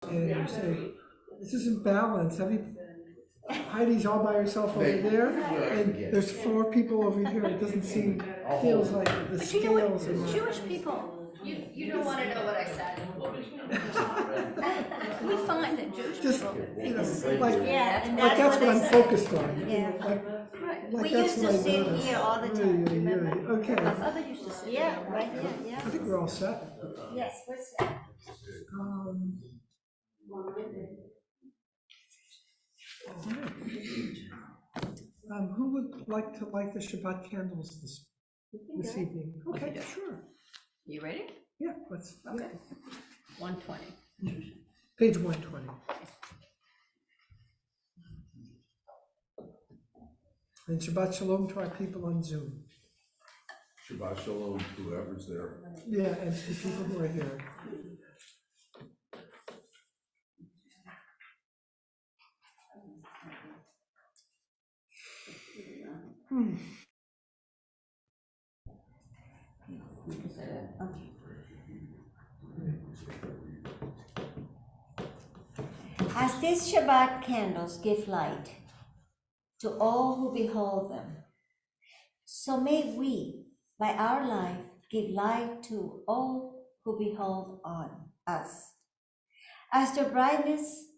and you say, this isn't balanced. Heidi's all by herself over there, and there's 4 people over here. It doesn't seem, feels like the scales are not. Jewish people, You don't want to know what I said. we find that Jewish Just, people. you know, like and that's what I'm focused on. Yeah. Like We that's used what to I sit notice. here all the time, remember? Okay, My mother used to say. Yeah, right here, I yeah. think we're all set. Yes, what's that? Who would like to light the Shabbat candles this evening? Okay, sure. You ready? Yeah, let's, Okay. 120. page 120. And Shabbat Shalom to our people on Zoom. Shabbat Shalom to whoever's there. Yeah, and to the people who are here. As these Shabbat candles give light to all who behold them, so may we, by our life, give light to all who behold on us. As the brightness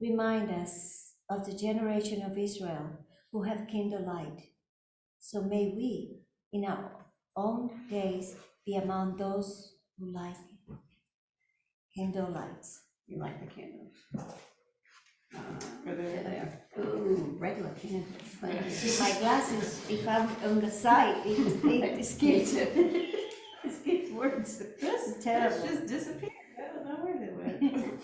remind us of the generation of Israel who have kindled light, so may we, in our own days, be among those who light kindle lights. You like the candles? There. Ooh, regular candles. See, my glasses, if I'm on the side, it skips. It skips words. It's terrible. Just disappeared. I don't know where they went.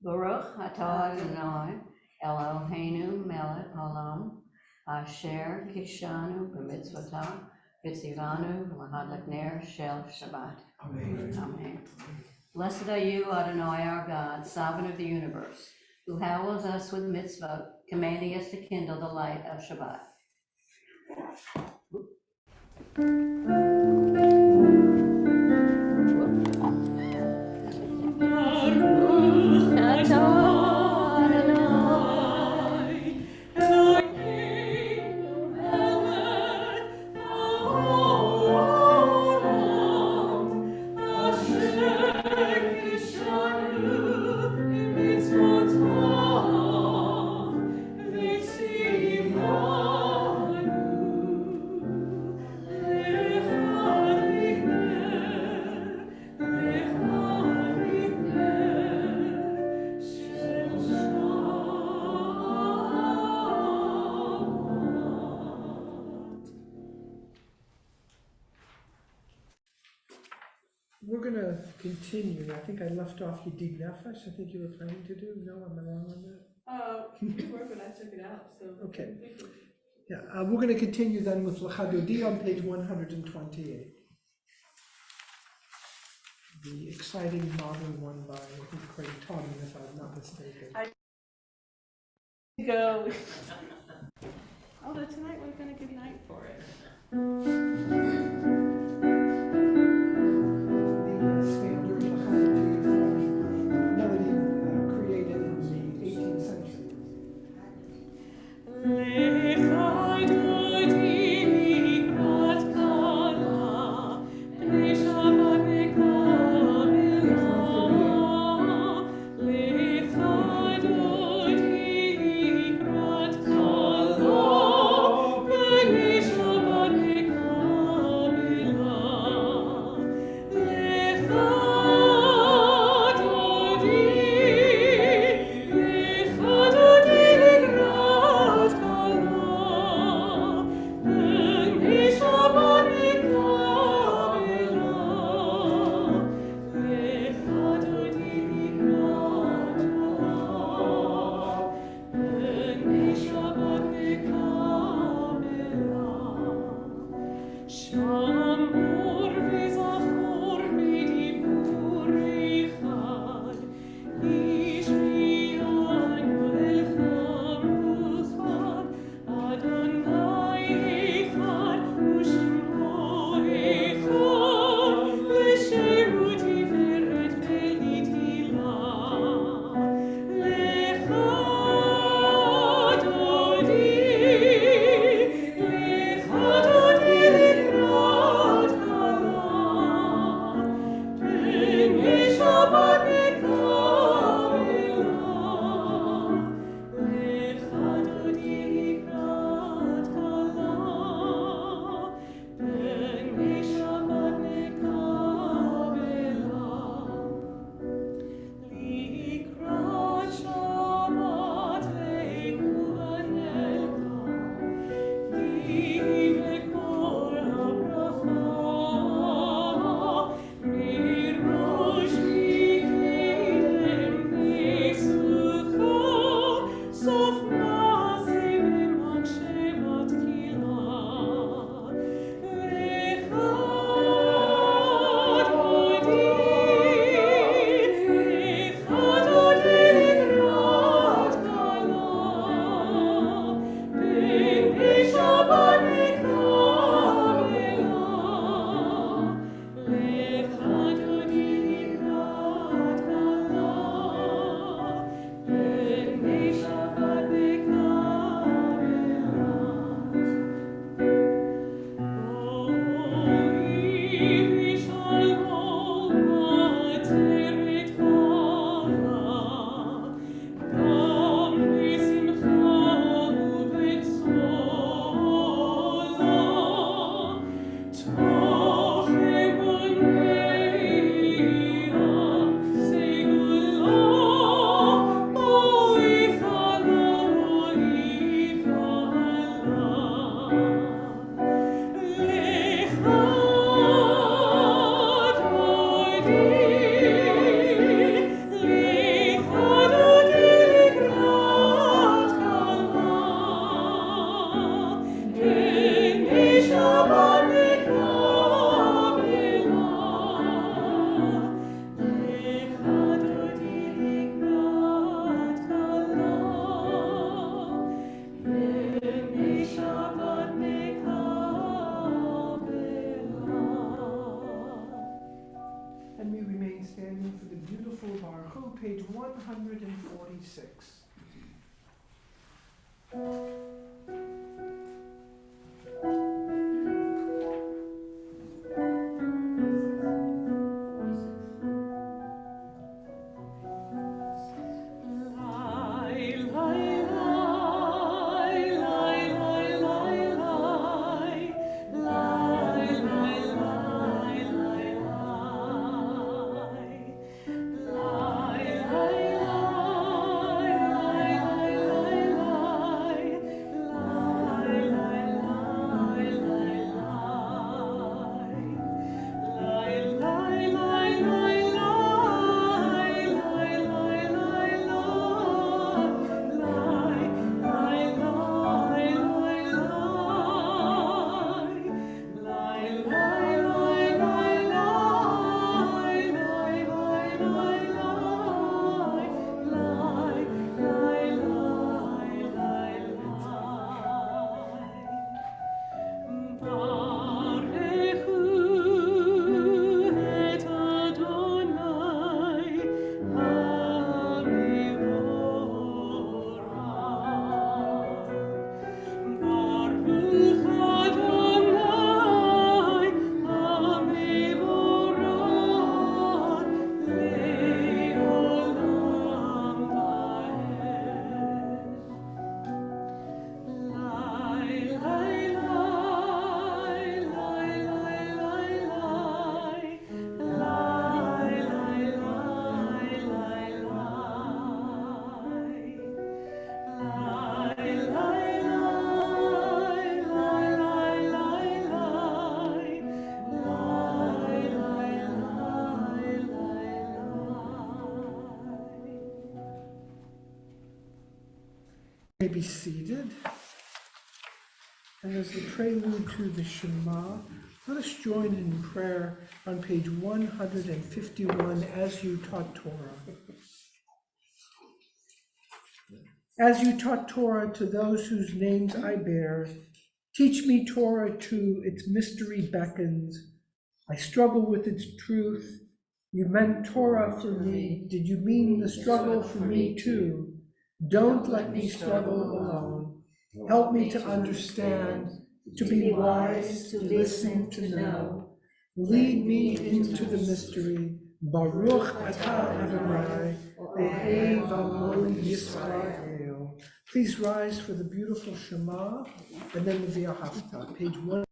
Baruch atah Adonai Eloheinu melech haolam asher kishanu b'mitzvotav v'tzivanu l'hadlik ner shel Shabbat. Amen. Blessed are you, Adonai, our God, sovereign of the universe, who hallows us with mitzvot, commanding us to kindle the light of Shabbat. We're gonna continue. I think I left off your dig nefesh. I think you were planning to do. No, am I wrong on that? We were, but I took it out, so. Okay. Yeah, we're gonna continue then with L'chadodi on page 128. The exciting modern one by, I think, Craig Todman, if I'm not mistaken. Go. Although tonight we're gonna give night for it. The standard L'chadodi melody created in the 18th century. Shabbat And we remain standing for the beautiful Baruch, page 146. May be seated. And as the prelude to the Shema, let us join in prayer on page 151, As You Taught Torah. As you taught Torah to those whose names I bear, teach me Torah to its mystery beckons. I struggle with its truth. You meant Torah for me. Did you mean the struggle for me too? Don't let me struggle alone. Help me to understand, to be wise, to listen, to know. Lead me into the mystery. Baruch atah Adonai, Ohei v'amod Yisrael. Please rise for the beautiful Shema, and then the Via Haftarah, page 1.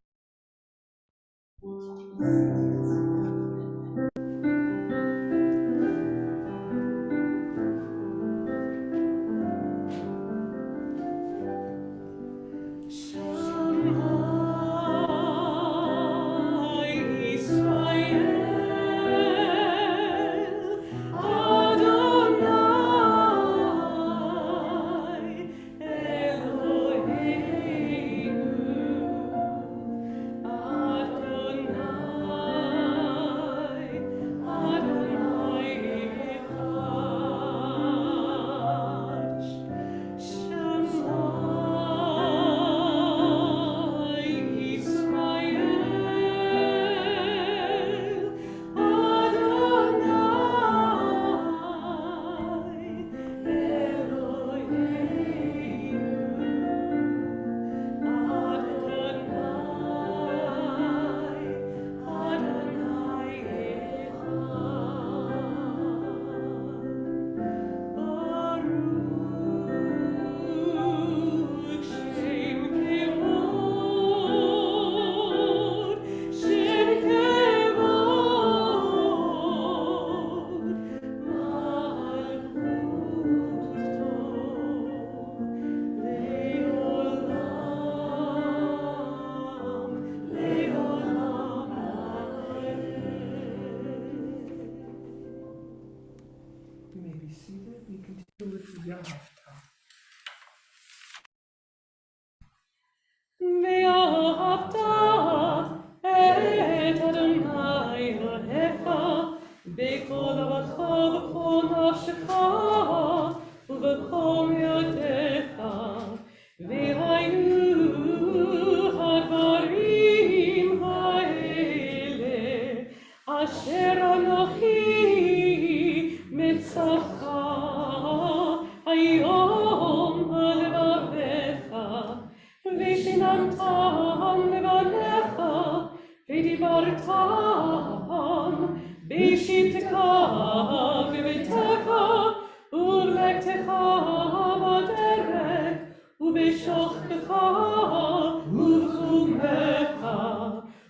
Adonai ואהבת. ואהבת את אדוני אלוהיך בכל לבבך ובכל נפשך ובכל מאודיך, והיו הדברים האלה אשר אנוכי מצווך היום על לבביך, ושיננתם לבניך, ודיברתם בשבתך בביתך, ובלכתך בדרך, ובשוכבך ובחומך,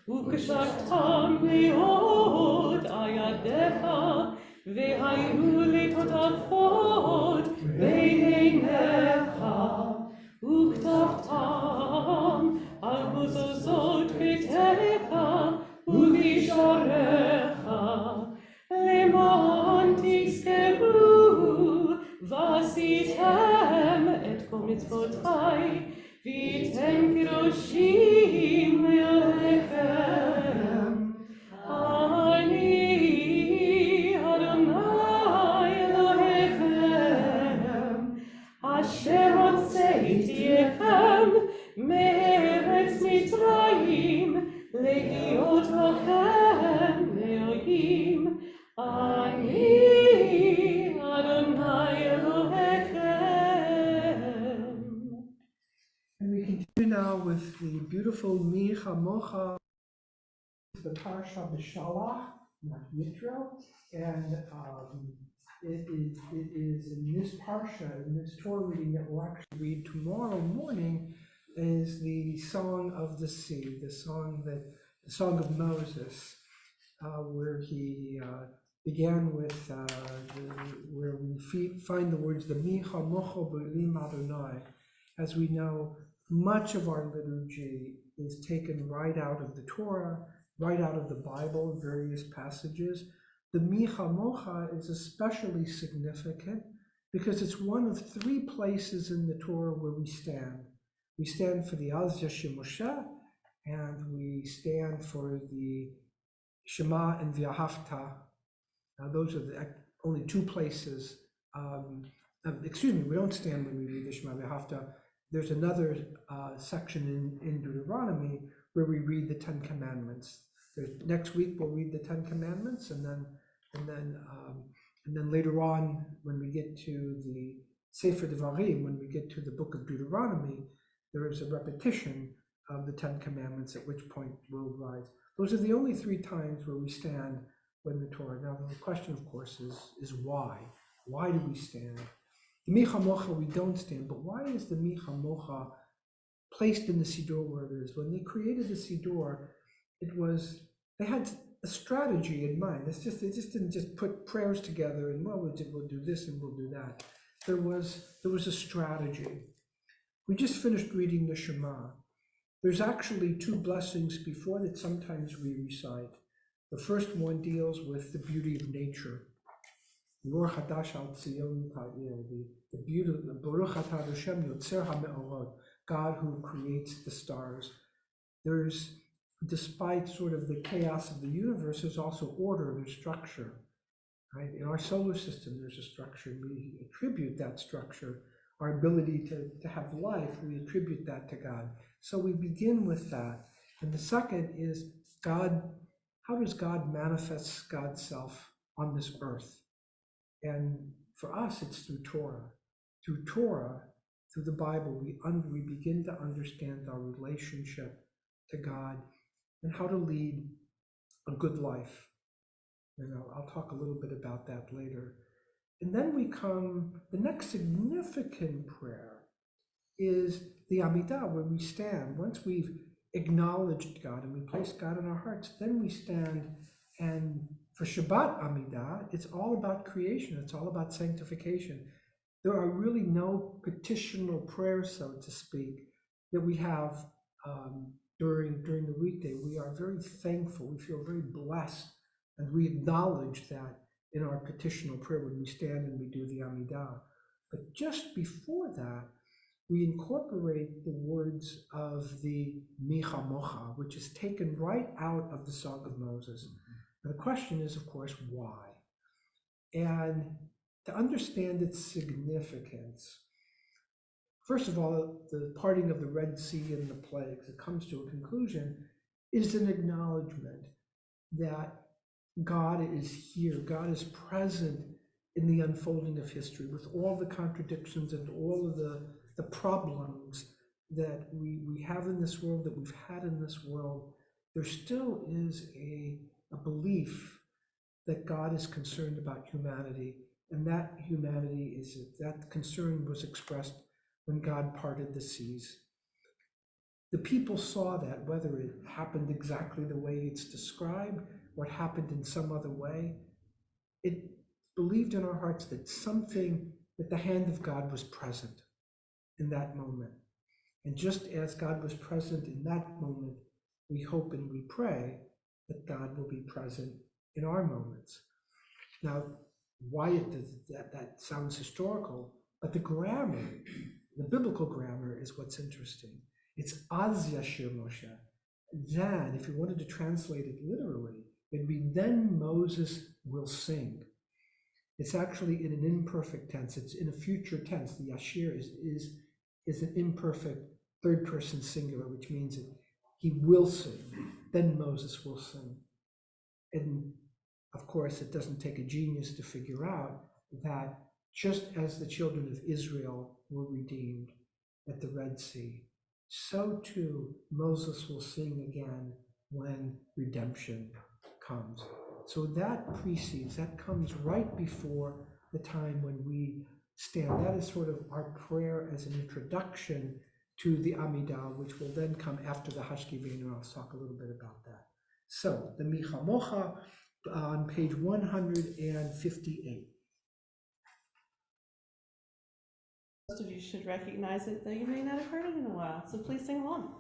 וקשרתם מאוד על ידיך, והיו לטוטפות בין עיניך, וכתבתם על מזוזות ביתך ובשעריך, למען תזכרו ועשיתם את כל מצוותי, והייתם קדושים מעליכם. אני אדוני אלוהיכם, אשר הוצאתיכם מארץ מצרים, להיות לכם לאלוהים. אני אדוני אלוהיכם. And we continue now with the beautiful Mi Chamocha, the Parsha B'Shalach, not Yitro, and it is in this Parsha, in this Torah reading that we'll actually read tomorrow morning, is the Song of the Sea, the Song of Moses, where he began with, where we find the words, the Mi Chamocha B'Elim Adonai. As we know, much of our liturgy is taken right out of the Torah, right out of the Bible, various passages. The Mi Chamocha is especially significant because it's one of three places in the Torah where we stand. We stand for the Az Yashim Moshe, and we stand for the Shema and V'ahavta. Now those are the only two places. We don't stand when we read the Shema V'ahavta. There's another section in Deuteronomy where we read the Ten Commandments. Next week we'll read the Ten Commandments, and then later on, when we get to the Sefer Devarim, when we get to the book of Deuteronomy, there is a repetition of the Ten Commandments, at which point we'll rise. Those are the only three times where we stand when the Torah. Now the question, of course, is why? Why do we stand? The Mi Chamocha, we don't stand, but why is the Mi Chamocha placed in the Siddur where it is? When they created the Siddur, they had a strategy in mind. They just didn't just put prayers together and, well, we'll do this and we'll do that. There was a strategy. We just finished reading the Shema. There's actually two blessings before that sometimes we recite. The first one deals with the beauty of nature. The beauty of Baruch Atah Hashem Yotzer HaMe'orot, God who creates the stars. Despite sort of the chaos of the universe, there's also order and structure. Right? In our solar system, there's a structure. We attribute that structure, our ability to have life, we attribute that to God. So we begin with that. And the second is God. How does God manifest God's self on this earth? And for us, it's through Torah. Through Torah, through the Bible, we begin to understand our relationship to God and how to lead a good life. I'll talk a little bit about that later. And then the next significant prayer is the Amidah, where we stand. Once we've acknowledged God and we place God in our hearts, then we stand. And for Shabbat Amidah, it's all about creation. It's all about sanctification. There are really no petitional prayers, so to speak, that we have during the weekday. We are very thankful. We feel very blessed, and we acknowledge that in our petitional prayer when we stand and we do the Amidah. But just before that, we incorporate the words of the Micha Mocha, which is taken right out of the Song of Moses. And the question is, of course, why? And to understand its significance, first of all, the parting of the Red Sea and the plagues, it comes to a conclusion, is an acknowledgement that God is here, God is present in the unfolding of history with all the contradictions and all of the problems that we have in this world, that we've had in this world. There still is a belief that God is concerned about humanity, and that that concern was expressed when God parted the seas. The people saw that, whether it happened exactly the way it's described, or it happened in some other way, it believed in our hearts that the hand of God was present in that moment. And just as God was present in that moment, we hope and we pray that God will be present in our moments. Now, why that sounds historical, but the grammar, the biblical grammar is what's interesting. It's Az Yashir Moshe. Then, if you wanted to translate it literally, it'd be then Moses will sing. It's actually in an imperfect tense. It's in a future tense. The Yashir is an imperfect third person singular, which means that he will sing. Then Moses will sing. And of course, it doesn't take a genius to figure out that just as the children of Israel were redeemed at the Red Sea, so too Moses will sing again when redemption comes. So that precedes, that comes right before the time when we stand. That is sort of our prayer as an introduction to the Amidah, which will then come after the Hashkivenu. I'll talk a little bit about that. So the Micha Mocha on page 158. Most of you should recognize it, though you may not have heard it in a while, so please sing along.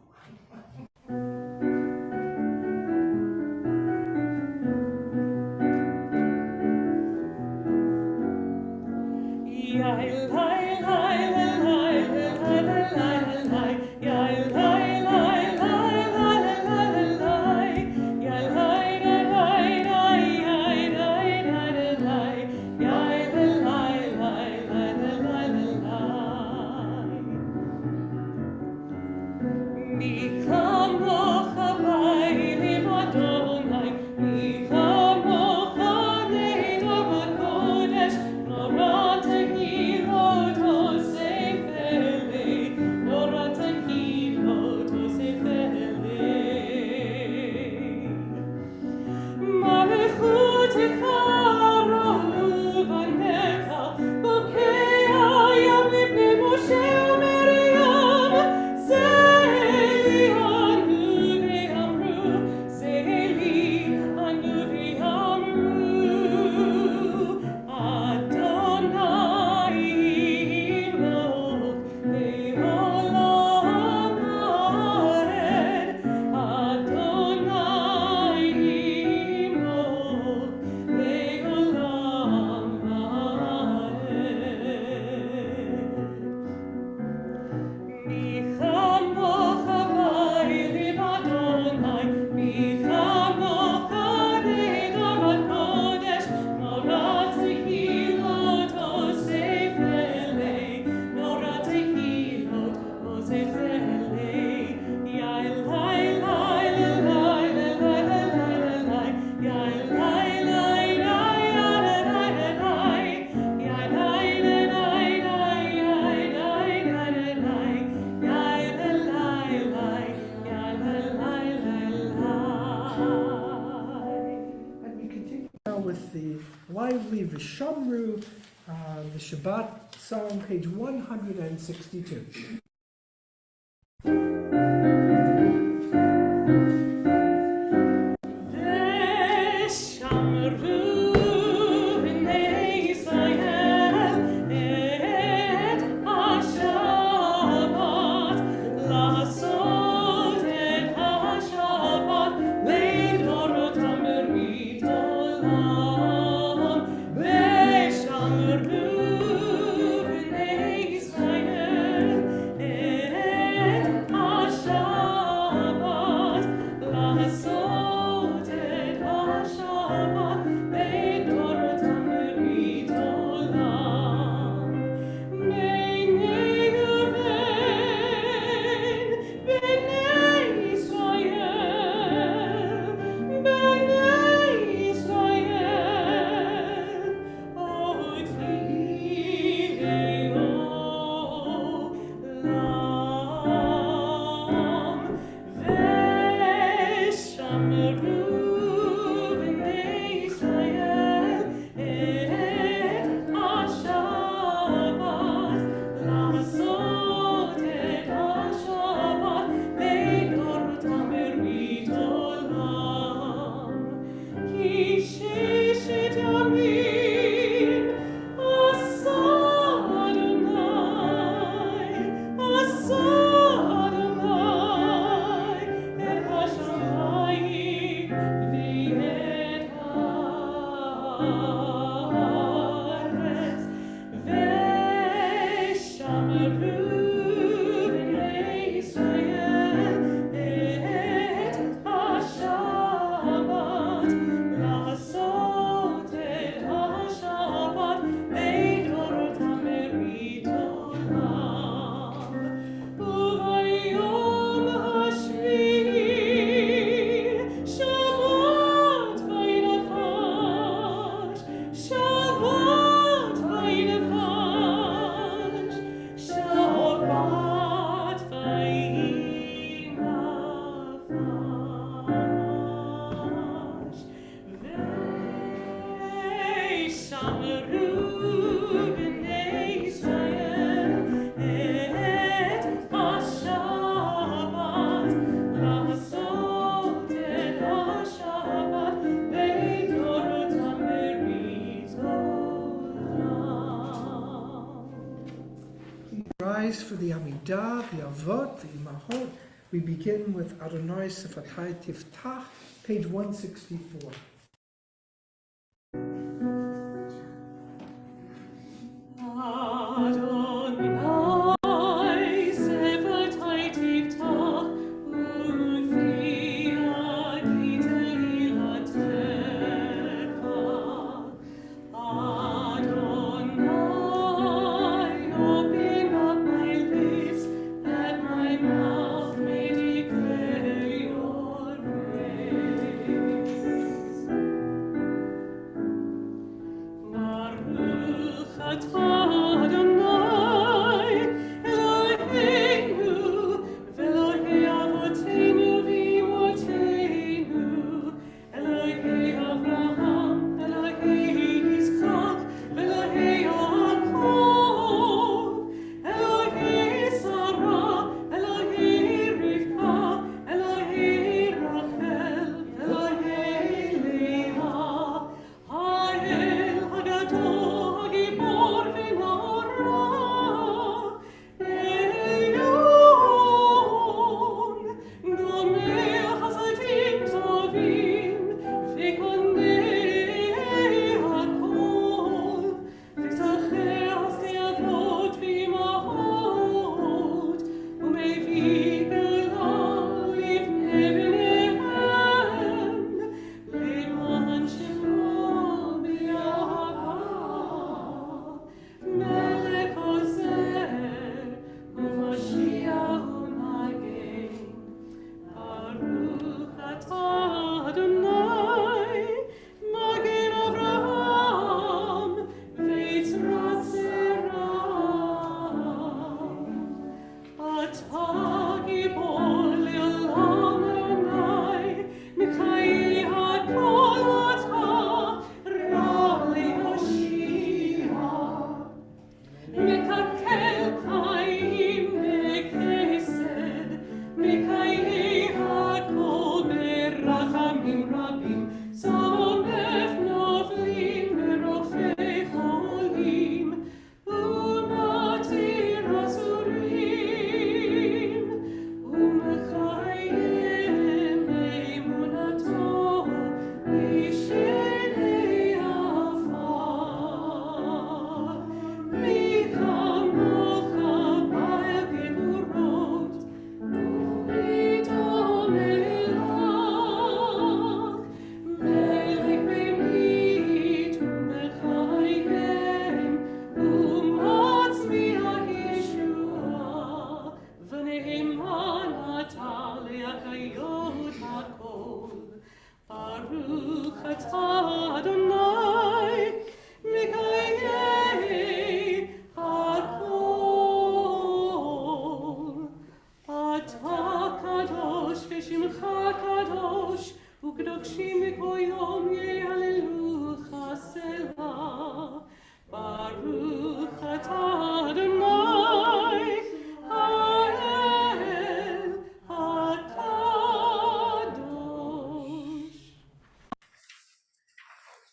With the lively Vishamru, the Shabbat song, page 162. Shabbat Rise for the Amidah, the Avot, the Imahot. We begin with Adonai Sifatai Tiftach, page 164.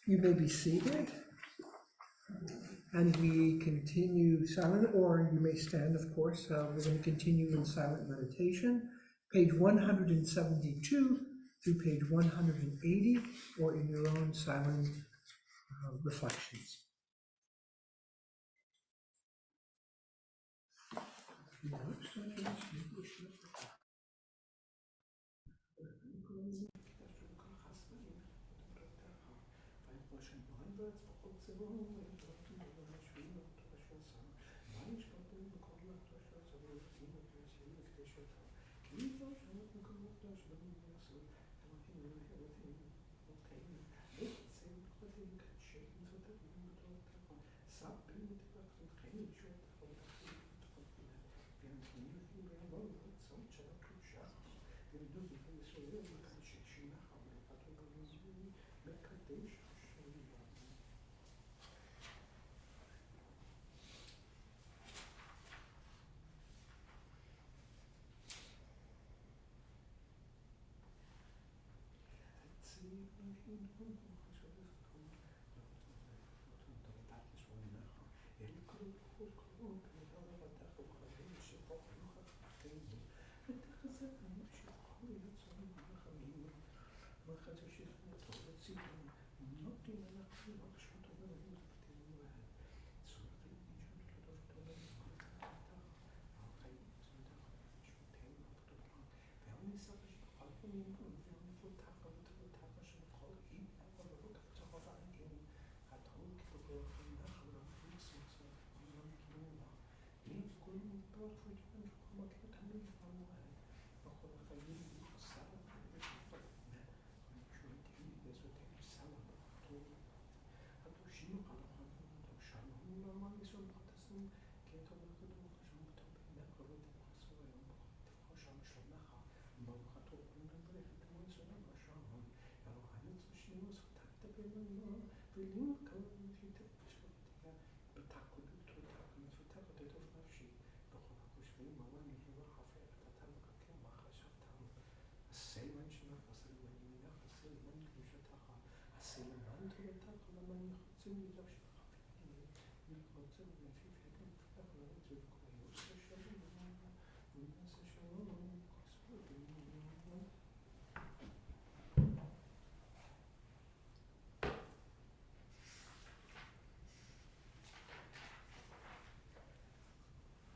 You may be seated, and we continue silent, or you may stand, of course. We're going to continue in silent meditation, page 172 through page 180, or in your own silent reflections.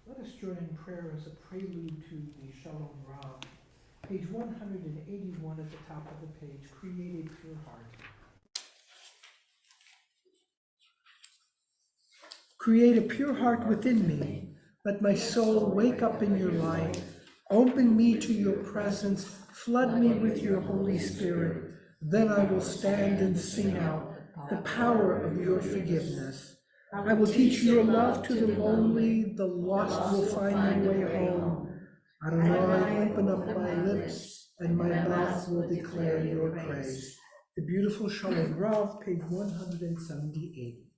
Let us join in prayer as a prelude to the Shalom Rav. Page 181 at the top of the page, create a pure heart. Create a pure heart within me. Let my soul wake up in your light. Open me to your presence. Flood me with your Holy Spirit. Then I will stand and sing out the power of your forgiveness. I will teach your love to the lonely. The lost will find their way home. Adonai, open up my lips, and my mouth will declare your praise. The beautiful Shalom Rav, page 178.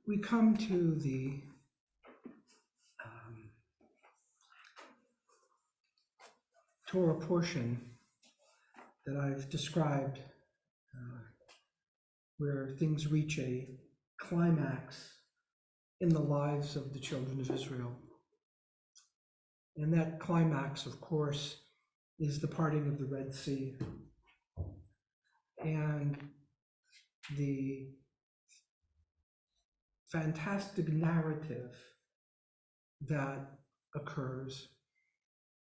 we come to the Torah portion that I've described, where things reach a climax in the lives of the children of Israel. And that climax, of course, is the parting of the Red Sea and the fantastic narrative that occurs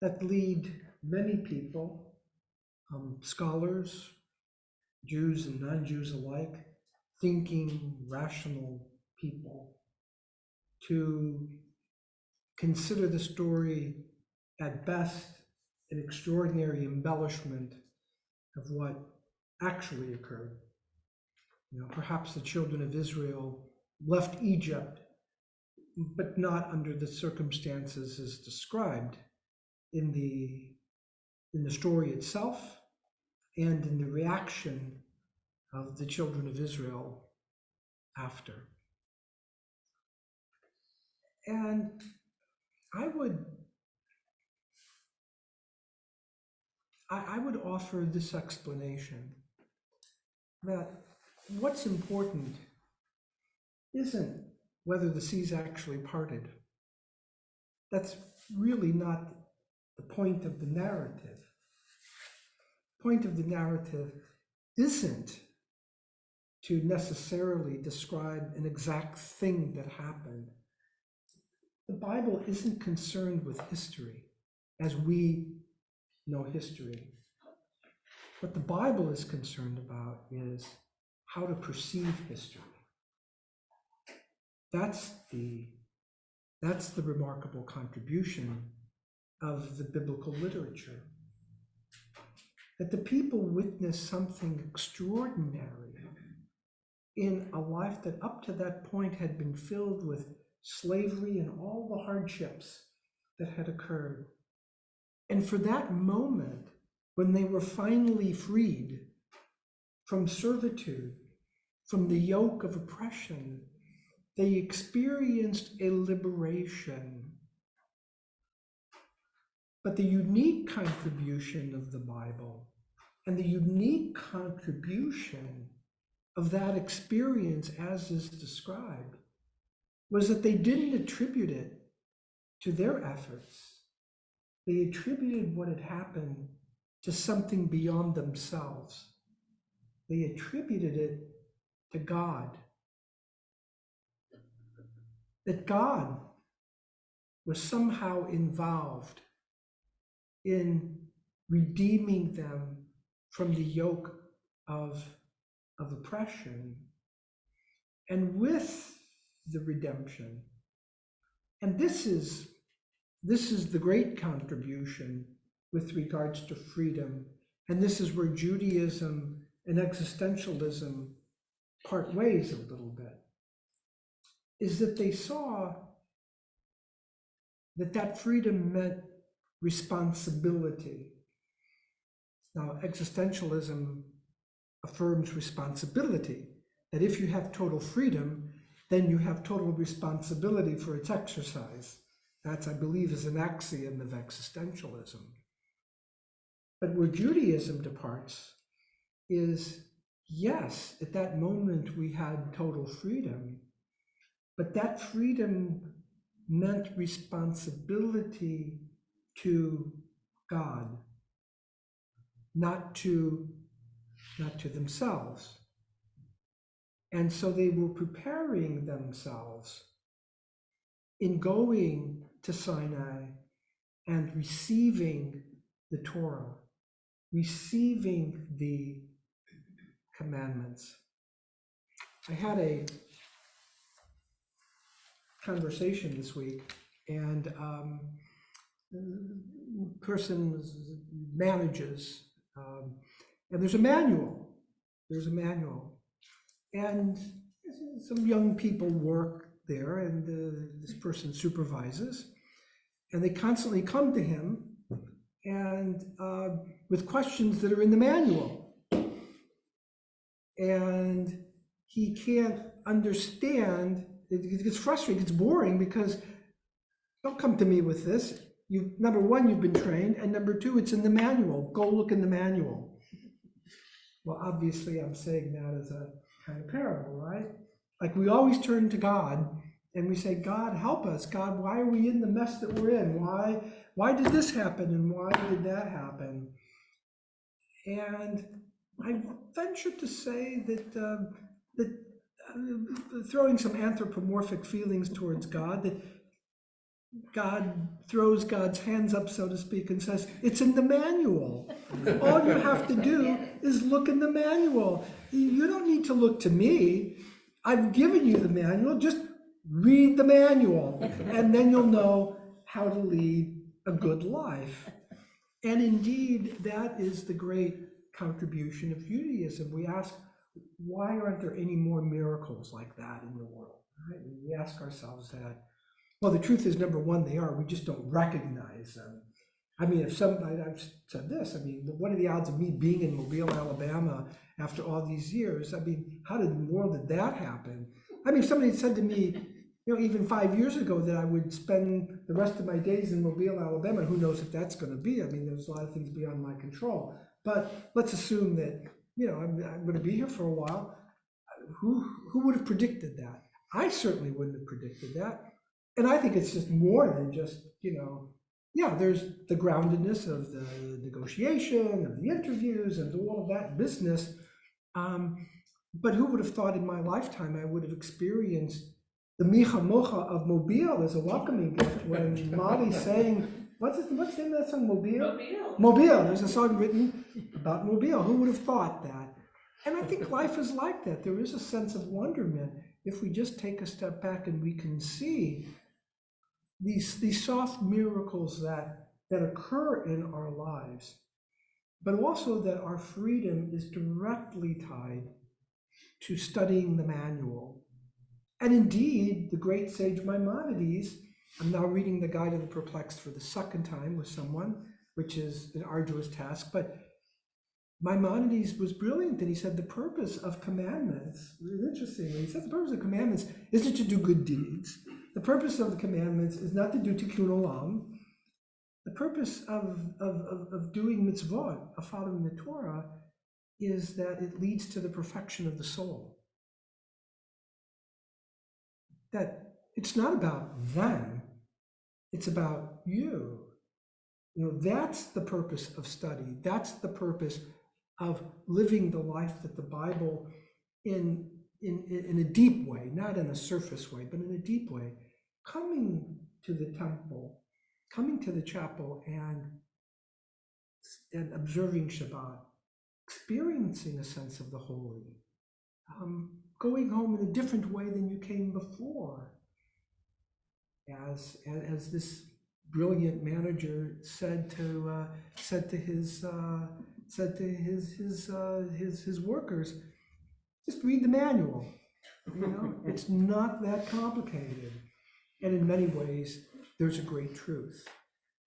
that lead many people, scholars, Jews and non-Jews alike, thinking, rational people, to consider the story at best an extraordinary embellishment of what actually occurred. Perhaps the children of Israel left Egypt, but not under the circumstances as described in the story itself and in the reaction of the children of Israel after. And I would offer this explanation, that what's important isn't whether the seas actually parted. That's really not the point of the narrative. The point of the narrative isn't to necessarily describe an exact thing that happened. The Bible isn't concerned with history as we know history. What the Bible is concerned about is how to perceive history. That's the remarkable contribution of the biblical literature. That the people witnessed something extraordinary in a life that up to that point had been filled with slavery and all the hardships that had occurred. And for that moment, when they were finally freed from servitude, from the yoke of oppression, they experienced a liberation. But the unique contribution of the Bible and the unique contribution of that experience as is described was that they didn't attribute it to their efforts. They attributed what had happened to something beyond themselves. They attributed it to God. That God was somehow involved in redeeming them from the yoke of oppression. And with the redemption, and this is the great contribution with regards to freedom, and this is where Judaism and existentialism part ways a little bit, is that they saw that freedom meant responsibility. Now, existentialism affirms responsibility, that if you have total freedom, then you have total responsibility for its exercise. That's, I believe, is an axiom of existentialism. But where Judaism departs is, yes, at that moment we had total freedom, but that freedom meant responsibility to God, not to themselves. And so they were preparing themselves in going to Sinai and receiving the Torah, receiving the commandments. I had a conversation this week, and person manages, and there's a manual. And some young people work there, and this person supervises, and they constantly come to him and with questions that are in the manual, and he can't understand it gets frustrating, it's boring, because don't come to me with this. Number one, you've been trained, and number two, it's in the manual. Go look in the manual. Well, obviously, I'm saying that as a kind of parable, right? Like, we always turn to God and we say, God, help us. God, why are we in the mess that we're in? Why did this happen, and why did that happen? And I venture to say that throwing some anthropomorphic feelings towards God, that God throws God's hands up, so to speak, and says, it's in the manual. All you have to do is look in the manual. You don't need to look to me. I've given you the manual. Just read the manual, and then you'll know how to lead a good life. And indeed, that is the great contribution of Judaism. We ask, why aren't there any more miracles like that in the world? Right? We ask ourselves that. Well, the truth is, number one, they are. We just don't recognize them. I mean, I've said this, I mean, what are the odds of me being in Mobile, Alabama after all these years? I mean, how in the world did that happen? I mean, if somebody had said to me, even 5 years ago, that I would spend the rest of my days in Mobile, Alabama, who knows if that's going to be? I mean, there's a lot of things beyond my control. But let's assume that, I'm going to be here for a while. Who would have predicted that? I certainly wouldn't have predicted that. And I think it's just more than just, there's the groundedness of the negotiation, of the interviews, and all of that business. But who would have thought in my lifetime I would have experienced the Micha Mocha of Mobile as a welcoming gift when Mali sang, what's the name of that song, Mobile? Mobile. There's a song written about Mobile. Who would have thought that? And I think life is like that. There is a sense of wonderment if we just take a step back and we can see these soft miracles that occur in our lives, but also that our freedom is directly tied to studying the manual. And indeed, the great sage Maimonides, I'm now reading the Guide of the Perplexed for the second time with someone, which is an arduous task, but Maimonides was brilliant, and he said the purpose of commandments, it was interesting, he said the purpose of commandments isn't to do good deeds. The purpose of the commandments is not to do tikkun olam. The purpose of doing mitzvot, of following the Torah, is that it leads to the perfection of the soul. That it's not about them, it's about you. That's the purpose of study. That's the purpose of living the life that the Bible, in a deep way, not in a surface way, but in a deep way, coming to the temple, coming to the chapel and observing Shabbat, experiencing a sense of the holy, going home in a different way than you came before. As this brilliant manager said to his workers, just read the manual. It's not that complicated. And in many ways, there's a great truth.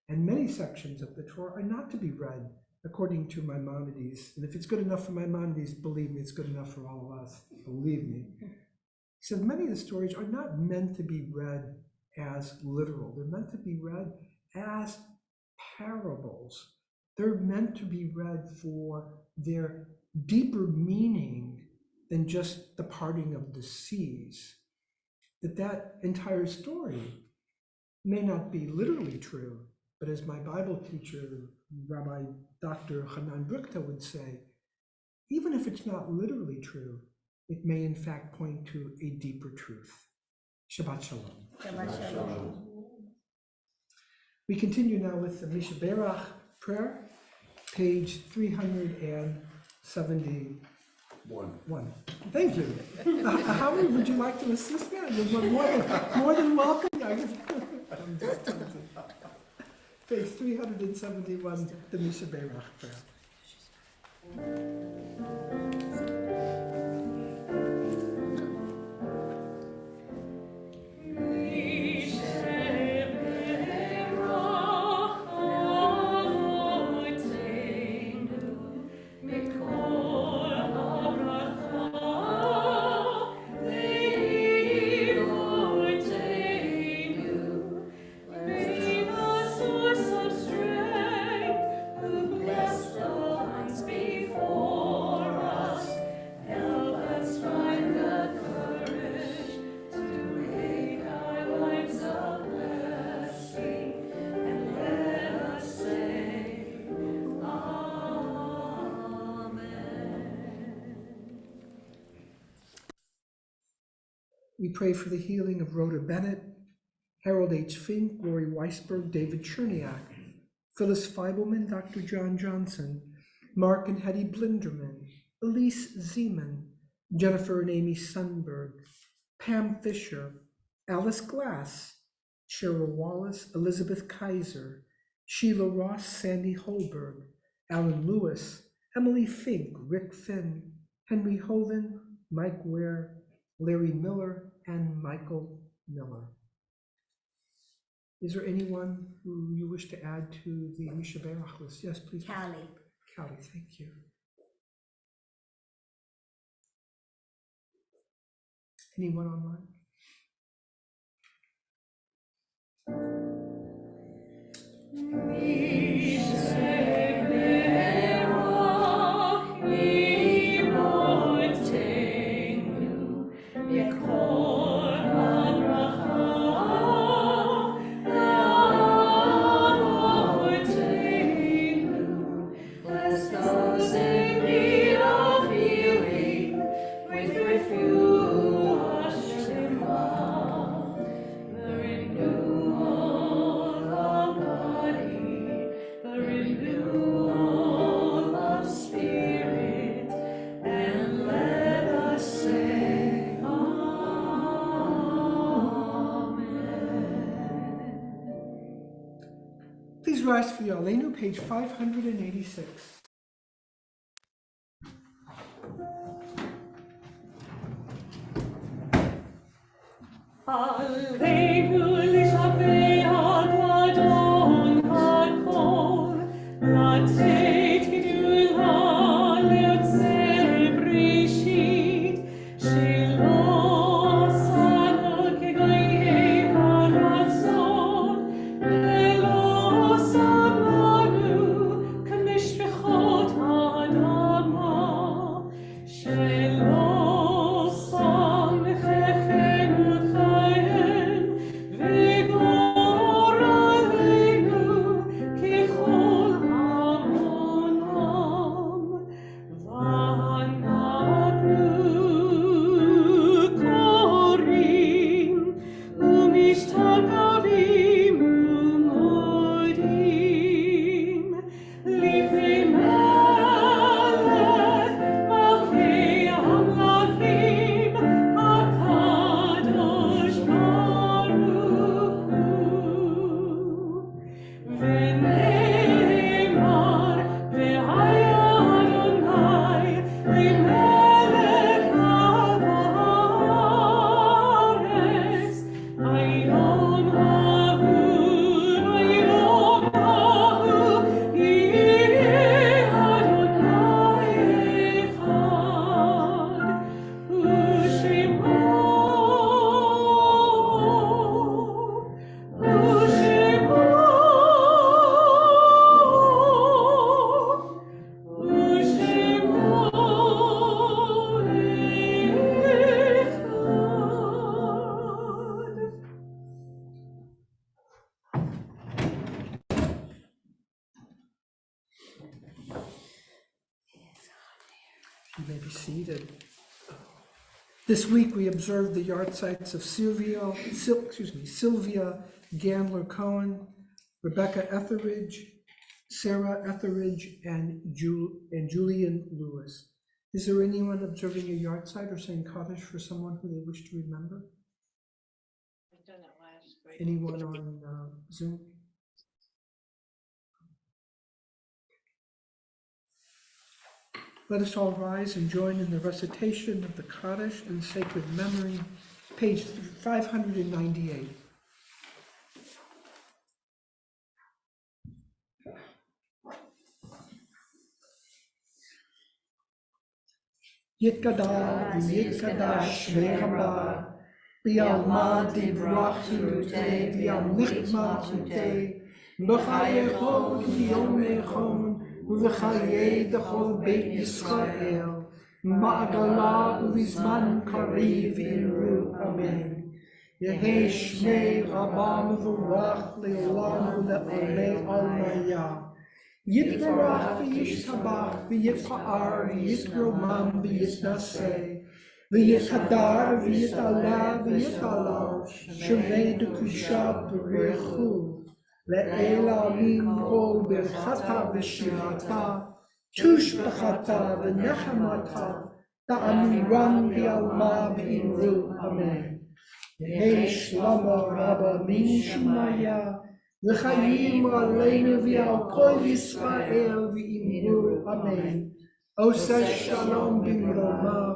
And many sections of the Torah are not to be read according to Maimonides. And if it's good enough for Maimonides, believe me, it's good enough for all of us. Believe me. He said many of the stories are not meant to be read as literal. They're meant to be read as parables. They're meant to be read for their deeper meaning than just the parting of the seas. That entire story may not be literally true, but as my Bible teacher, Rabbi Dr. Hanan Brukta would say, even if it's not literally true, it may in fact point to a deeper truth. Shabbat Shalom. Shabbat Shalom. We continue now with the Misha Berach prayer, page 371. Thank you. How many would you like to assist me? More than welcome. Page 371, the Misha Berach prayer. Oh We pray for the healing of Rhoda Bennett, Harold H. Fink, Lori Weisberg, David Cherniak, Phyllis Feibelman, Dr. John Johnson, Mark and Hetty Blinderman, Elise Zeman, Jennifer and Amy Sundberg, Pam Fisher, Alice Glass, Cheryl Wallace, Elizabeth Kaiser, Sheila Ross, Sandy Holberg, Alan Lewis, Emily Fink, Rick Finn, Henry Hoven, Mike Ware, Larry Miller, and Michael Miller. Is there anyone who you wish to add to the Mishaberach list? Yes, please. Callie. Callie, thank you. Anyone online? Please rise for the Aleinu, page 586. You may be seated. This week we observed the yard sites of Sylvia Gandler Cohen, Rebecca Etheridge, Sarah Etheridge, and Julian Lewis. Is there anyone observing a yard site or saying Kaddish for someone who they wish to remember? I've done it last week. Anyone on Zoom? Let us all rise and join in the recitation of the Kaddish in sacred memory, page 598. Yitkada v'yitkada shmei haba, v'yalma divrach yirutei, v'yamlichma yirutei, b'chayechon v'yomechon, ובחיי דכל בית ישראל, מעגלה ובזמן קריב יראו אמן. יהי שמי רבה מבורך לעולם ולעולמי עלמיה. יתברך וישתבח ויתפאר ויתרומם ויתנשא, ויתהדר ויתעלה ויתעלה, שמי דקודשה ברכו, לאל העמים כל ברכתה ושירתה, תושבחתה ונחמתה, תעמירם בעלמה באמרו אמן. יהי שלמה רבה מן שמיה, וחיים עלינו ועל כל ישראל ואמרו אמן. עושה שלום במרומיו,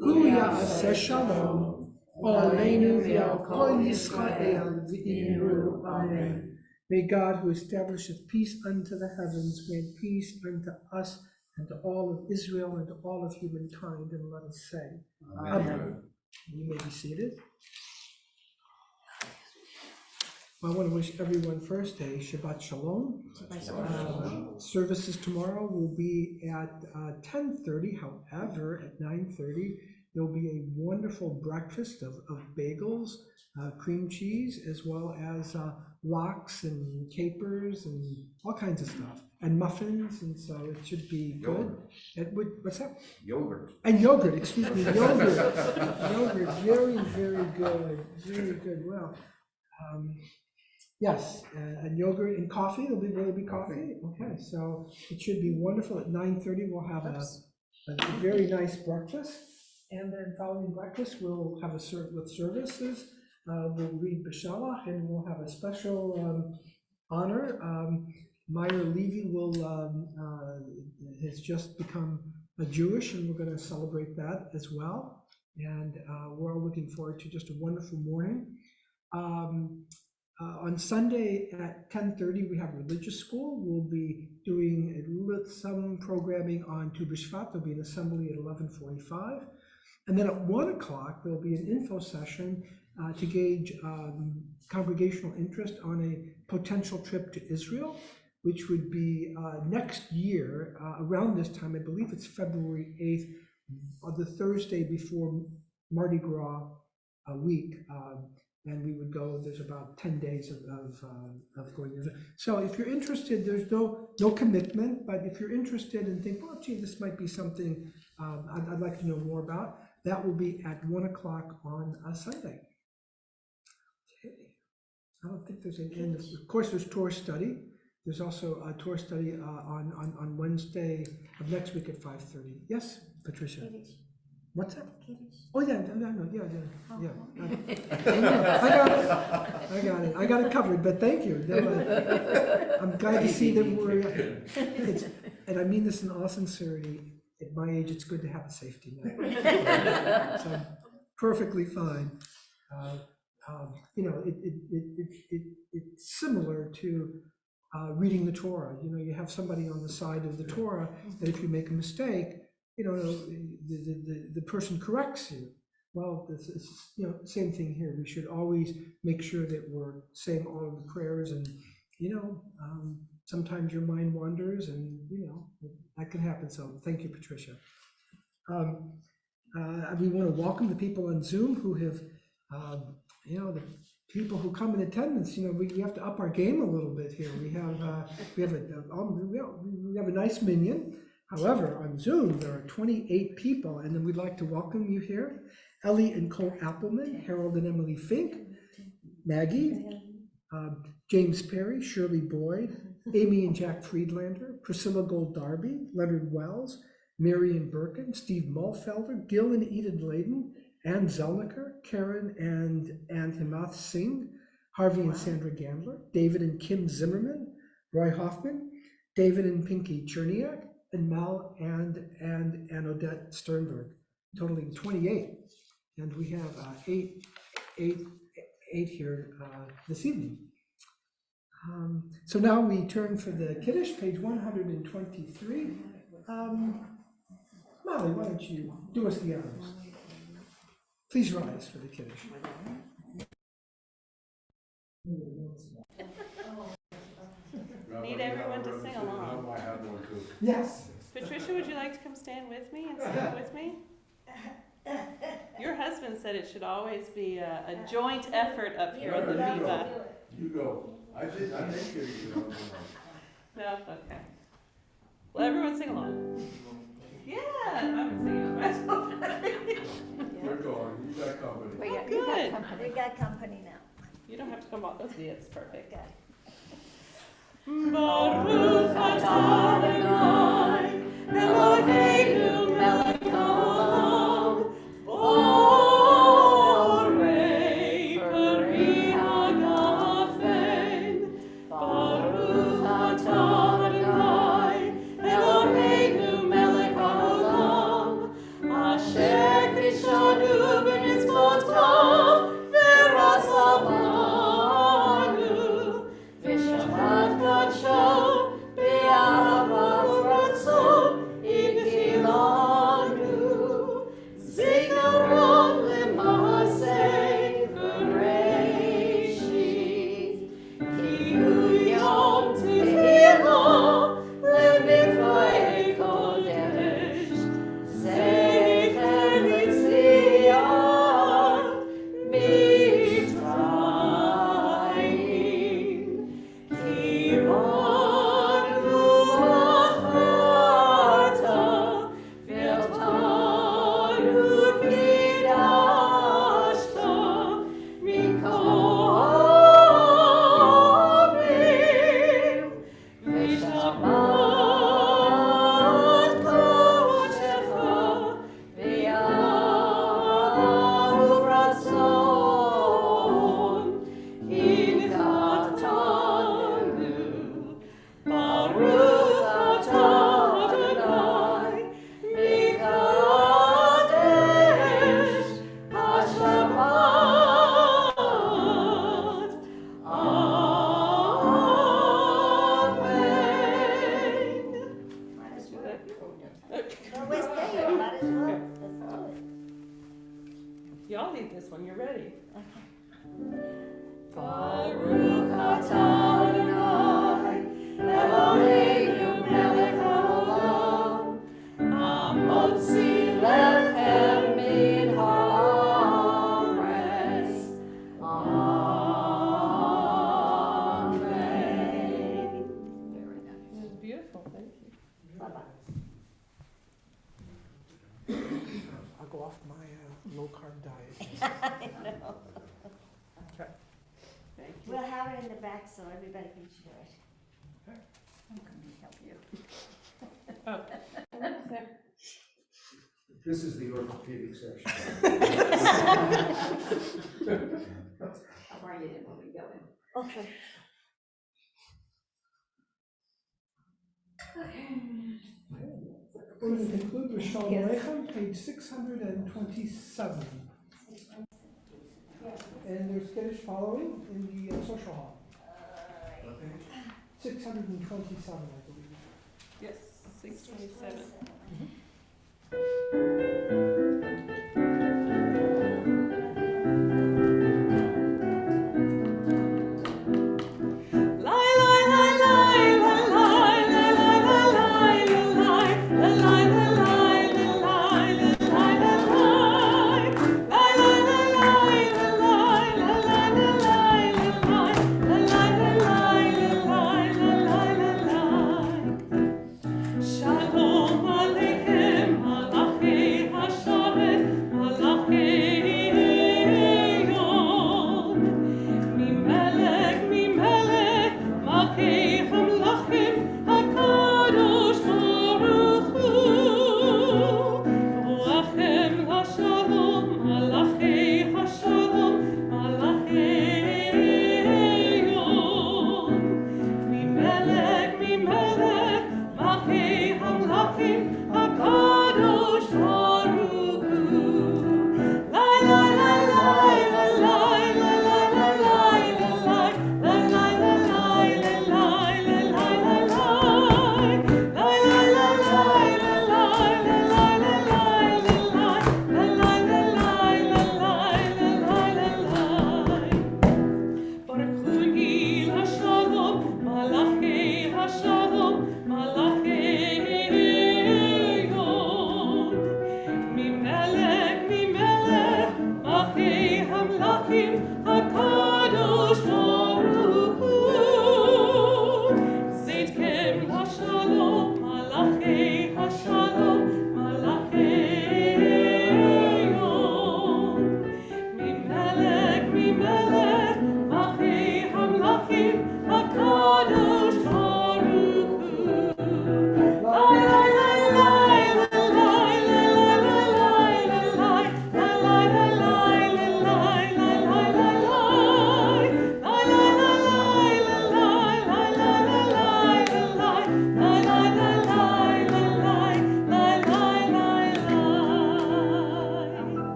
הוא יעשה שלום עלינו ועל כל ישראל ואמרו amen. May God, who establisheth peace unto the heavens, grant peace unto us and to all of Israel and to all of humankind, and let us say, Amen. You may be seated. I want to wish everyone first a Shabbat Shalom. Services tomorrow will be at 10:30. However, at 9:30, there'll be a wonderful breakfast of bagels, cream cheese, as well as lox and capers and all kinds of stuff, and muffins, and so it should be good. What's that? Yogurt. And yogurt, excuse me, yogurt. Yogurt, very, very good, very good. Well, yes, and yogurt and coffee. Will be coffee? Okay, so it should be wonderful. At 9:30, we'll have a very nice breakfast. And then following breakfast, we'll have with services. We'll read Beshalach, and we'll have a special honor. Meyer Levy has just become a Jewish, and we're going to celebrate that as well. And we're all looking forward to just a wonderful morning. On Sunday at 10:30, we have religious school. We'll be doing some programming on Tu B'Shvat. There'll be an assembly at 11:45. And then at 1 o'clock, there'll be an info session to gauge congregational interest on a potential trip to Israel, which would be next year, around this time. I believe it's February 8th, the Thursday before Mardi Gras week. And we would go, there's about 10 days of going. So if you're interested, there's no commitment, but if you're interested and think, well, gee, this might be something I'd like to know more about, that will be at 1 o'clock on a Sunday. Okay. I don't think there's an end. Of course, there's Torah study. There's also a Torah study on Wednesday of next week at 5:30. Yes, Patricia? What's that? Oh, yeah, no, yeah. I got it covered, but thank you. No, I'm glad to see that and I mean this in all sincerity, at my age, it's good to have a safety net. So I'm perfectly fine. It's similar to reading the Torah. You have somebody on the side of the Torah that if you make a mistake, the person corrects you. Well, this is, same thing here. We should always make sure that we're saying all of the prayers, and, sometimes your mind wanders, and, that can happen. So thank you, Patricia. We want to welcome the people on Zoom who have, the people who come in attendance. We have to up our game a little bit here. We have a nice minion. However, on Zoom, there are 28 people, and then we'd like to welcome you here. Ellie and Cole Appleman, Harold and Emily Fink, Maggie, James Perry, Shirley Boyd, Amy and Jack Friedlander, Priscilla Gold Darby, Leonard Wells, Marion Birkin, Steve Mulfelder, Gil and Eden Layden, Ann Zelniker, Karen and Himath Singh, Harvey and Sandra Gandler, David and Kim Zimmerman, Roy Hoffman, David and Pinky Cherniak, and Mel and Odette Sternberg, totaling 28. And we have eight here this evening. So now we turn for the Kiddush, page 123. Molly, why don't you do us the honors? Please rise for the Kiddush. Need everyone to sing along. I have one too. Yes. Patricia, would you like to come stand with me and sing with me? Your husband said it should always be a joint effort up here on the Viva. You go. I think you. No? Okay. Well, everyone sing along. Yeah, I'm singing. We got company now. You don't have to come up with the, it's perfect. Okay. Baruch atah Adonai, Eloheinu melech haolam, borei peri hagafen. Baruch atah Adonai, Eloheinu melech haolam, asher kishanu b'mitzvotav v'ratzavanu, v'shabbat kadsho b'yahava v'ratzon igilanu, zikaron l'maaseh v'reishit, ki hu yom tehillah lemitzvah kodesh, zecher l'tzion Mitzrayim, ki banu acharta, v'eltanu kidashta, mikohavim, v'shabbat kodecha, v'yahav ratzon, Inkatanu, Baruch atah Adonai, Mikadesh HaShabbat. Amen. Might as well. Okay. No, we're staying, might as well. Let's do it. Y'all need this one, you're ready. Baruch atah Adonai, Eloheinu melech haolam, hamotzi lechem min haaretz. Amen. Very nice. It was beautiful, thank you. I'll go off my low-carb diet. Okay. Thank you. We'll have it in the back so everybody can share it. I'm going to help you. Oh. This is the orthopedic section. How are you then when we go in? Okay. We're going to conclude with Shalom Aleichem, page 627. And there's Kiddush following in the social hall. 627, I believe. Yes, 627. Shalom Aleichem, Malachi Hashem.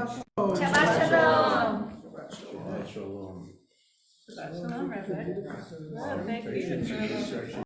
Shalom. Shabbat shalom. Shabbat shalom. Shabbat shalom, Rabbi. Beautiful. Thank you. Section